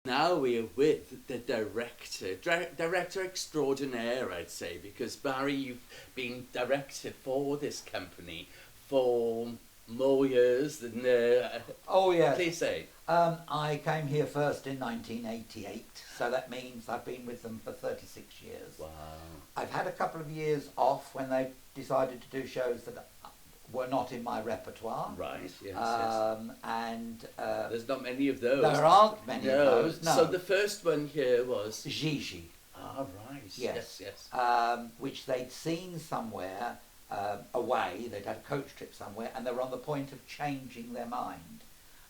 now we are with the director extraordinaire, I'd say, because Barry, you've been director for this company for more years than. Oh yes. Please say. I came here first in 1988, so that means I've been with them for 36 years. Wow. I've had a couple of years off when they decided to do shows that were not in my repertoire. Right. Yes. And there's not many of those. There aren't many of those. No. So the first one here was Gigi. Ah, right. Yes. Yes. Which they'd seen somewhere away. They'd had a coach trip somewhere, and they were on the point of changing their mind.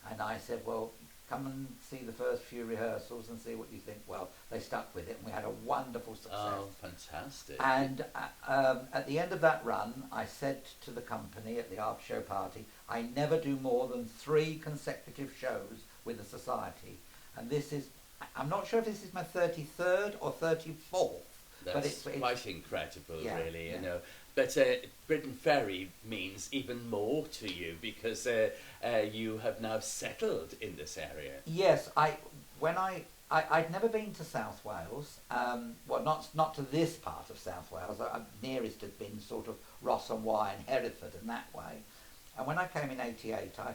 And I said, well, come and see the first few rehearsals and see what you think. Well, they stuck with it, and we had a wonderful success. Oh, fantastic. And at the end of that run, I said to the company at the after-show party, I never do more than 3 consecutive shows with the society. And this is, I'm not sure if this is my 33rd or 34th. That's but it's quite incredible, yeah, really, yeah. you know. But Britain Ferry means even more to you because you have now settled in this area. Yes, I'd never been to South Wales. Well, not to this part of South Wales. Nearest had been sort of Ross and Wye and Hereford and that way. And when I came in '88, I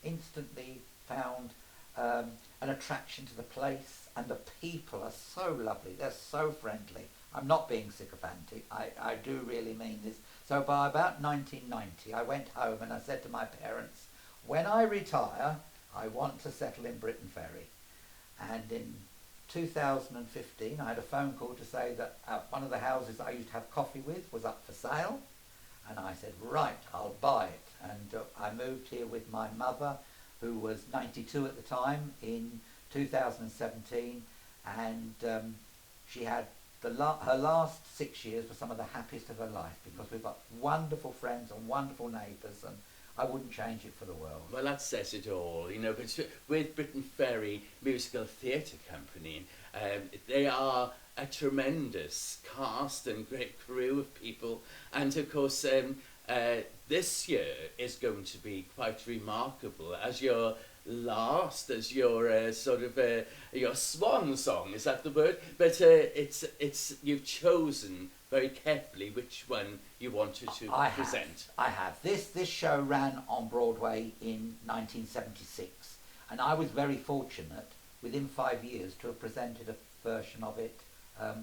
instantly found an attraction to the place, and the people are so lovely. They're so friendly. I'm not being sycophantic. I do really mean this. So by about 1990, I went home and I said to my parents, when I retire, I want to settle in Britain Ferry. And in 2015, I had a phone call to say that one of the houses I used to have coffee with was up for sale. And I said, right, I'll buy it. And I moved here with my mother, who was 92 at the time, in 2017. And she had her last 6 years were some of the happiest of her life, because we've got wonderful friends and wonderful neighbours, and I wouldn't change it for the world. Well, that says it all, you know. But with Britain Ferry Musical Theatre Company, they are a tremendous cast and great crew of people, and of course this year is going to be quite remarkable as your sort of your swan song, is that the word? But it's you've chosen very carefully which one you wanted to present. I have. This show ran on Broadway in 1976, and I was very fortunate within 5 years to have presented a version of it,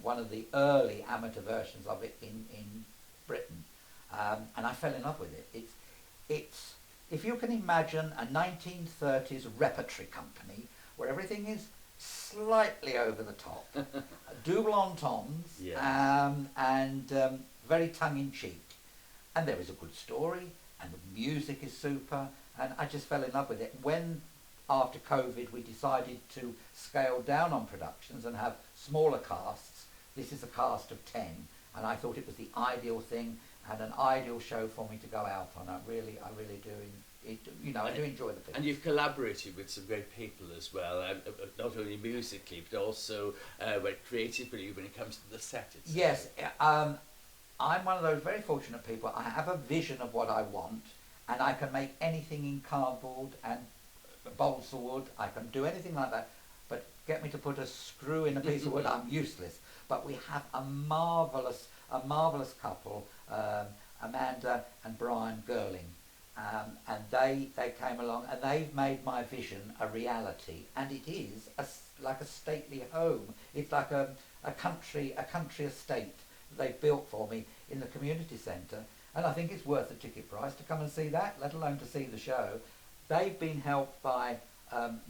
one of the early amateur versions of it in Britain, and I fell in love with it. It's if you can imagine a 1930s repertory company where everything is slightly over the top, double entendres, yeah. And very tongue-in-cheek. And there is a good story, and the music is super, and I just fell in love with it. When, after COVID, we decided to scale down on productions and have smaller casts, this is a cast of 10, and I thought it was the ideal thing and an ideal show for me to go out on. I really do. I do enjoy the piece. And you've collaborated with some great people as well, not only musically but also creatively when it comes to the set itself. Yes, I'm one of those very fortunate people. I have a vision of what I want, and I can make anything in cardboard and balsa wood. I can do anything like that. But get me to put a screw in a piece of wood, I'm useless. But we have a marvelous couple, Amanda and Brian Girling. And they came along and they've made my vision a reality, and it is like a stately home. It's like a country estate that they've built for me in the community centre, and I think it's worth the ticket price to come and see that, let alone to see the show. They've been helped by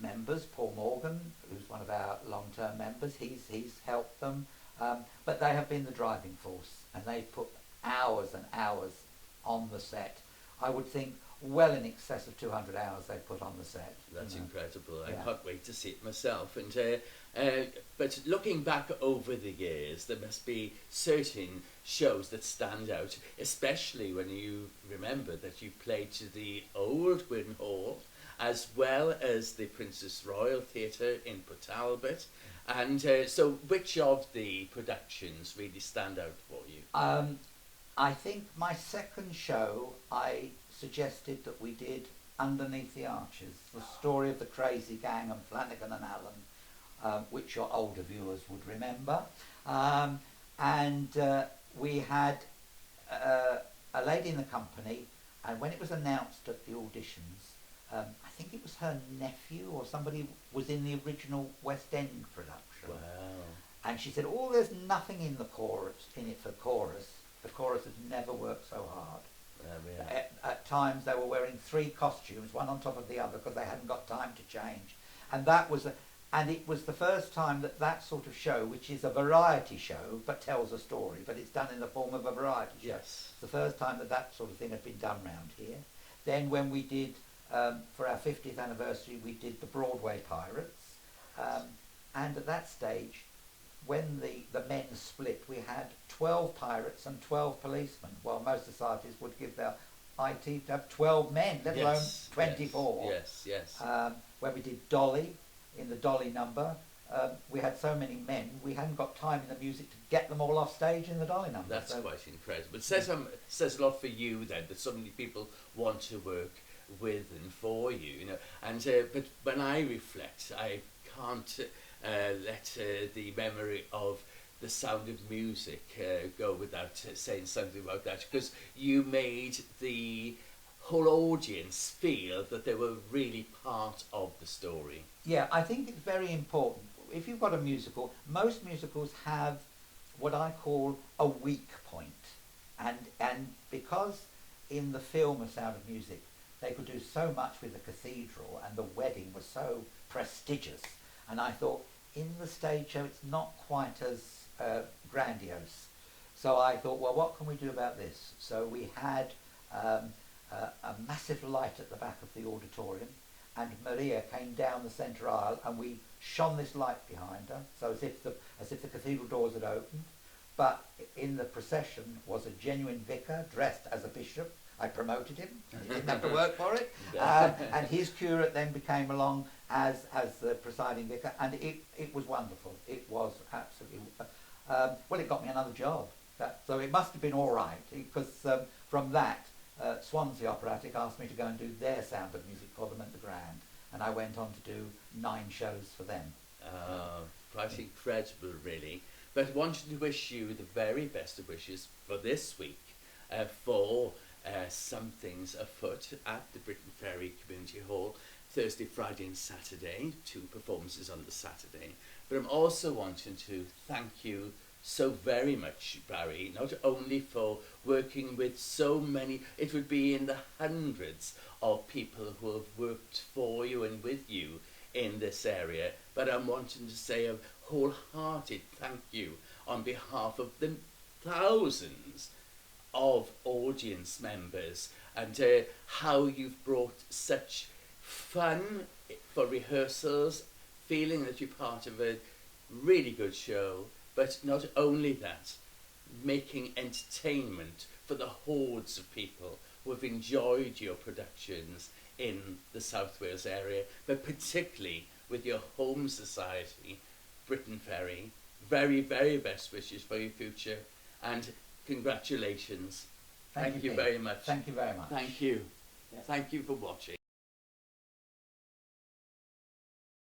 members. Paul Morgan, who's one of our long-term members, he's helped them, but they have been the driving force, and they've put hours and hours on the set. I would think well in excess of 200 hours they put on the set. That's incredible. I Yeah. can't wait to see it myself. And but looking back over the years, there must be certain shows that stand out, especially when you remember that you played to the old Wynn Hall as well as the Princess Royal Theatre in Port Talbot. And so which of the productions really stand out for you? I think my second show, I suggested that we did Underneath the Arches, the story of the crazy gang and Flanagan and Allen. which your older viewers would remember. And we had a lady in the company, and when it was announced at the auditions, I think it was her nephew or somebody was in the original West End production. Wow. And she said, "Oh, there's nothing in the chorus, in it for chorus. The chorus has never worked so hard." Yeah. At times they were wearing 3 costumes, one on top of the other, because they hadn't got time to change. And that was, and it was the first time that that sort of show, which is a variety show but tells a story, but it's done in the form of a variety show. Yes. It's the first time that that sort of thing had been done round here. Then when we did, for our 50th anniversary, we did the Broadway Pirates. And at that stage, when the men split, we had 12 pirates and 12 policemen, while most societies would give their IT to have 12 men, let alone 24. Yes. When we did Dolly, in the Dolly number, we had so many men, we hadn't got time in the music to get them all off stage in the Dolly number. That's quite incredible. It says a lot for you then, that so many people want to work with and for you, you know. And but when I reflect, I can't let the memory of the Sound of Music go without saying something about that, because you made the whole audience feel that they were really part of the story. Yeah, I think it's very important. If you've got a musical, most musicals have what I call a weak point. And because in the film of Sound of Music, they could do so much with the cathedral and the wedding was so prestigious. And I thought, in the stage show, it's not quite as grandiose. So I thought, well, what can we do about this? So we had a massive light at the back of the auditorium, and Maria came down the centre aisle, and we shone this light behind her, so as if the cathedral doors had opened. But in the procession was a genuine vicar dressed as a bishop. I promoted him. He didn't have to work for it. And his curate then became along as the presiding vicar, and it was wonderful. It was absolutely well. It got me another job. So it must have been all right, because from that, Swansea Operatic asked me to go and do their Sound of Music for them at the Grand, and I went on to do 9 shows for them. Quite incredible, really. But wanted to wish you the very best of wishes for this week, for some things afoot at the Britain Ferry Community Hall, Thursday, Friday and Saturday, 2 performances on the Saturday. But I'm also wanting to thank you so very much, Barry, not only for working with so many, it would be in the hundreds of people who have worked for you and with you in this area, but I'm wanting to say a wholehearted thank you on behalf of the thousands of audience members, and how you've brought such fun for rehearsals, feeling that you're part of a really good show, but not only that, making entertainment for the hordes of people who have enjoyed your productions in the South Wales area, but particularly with your home society, Britain Ferry. Very, very best wishes for your future, and congratulations. Thank you very much. Thank you very much. Thank you. Thank you for watching.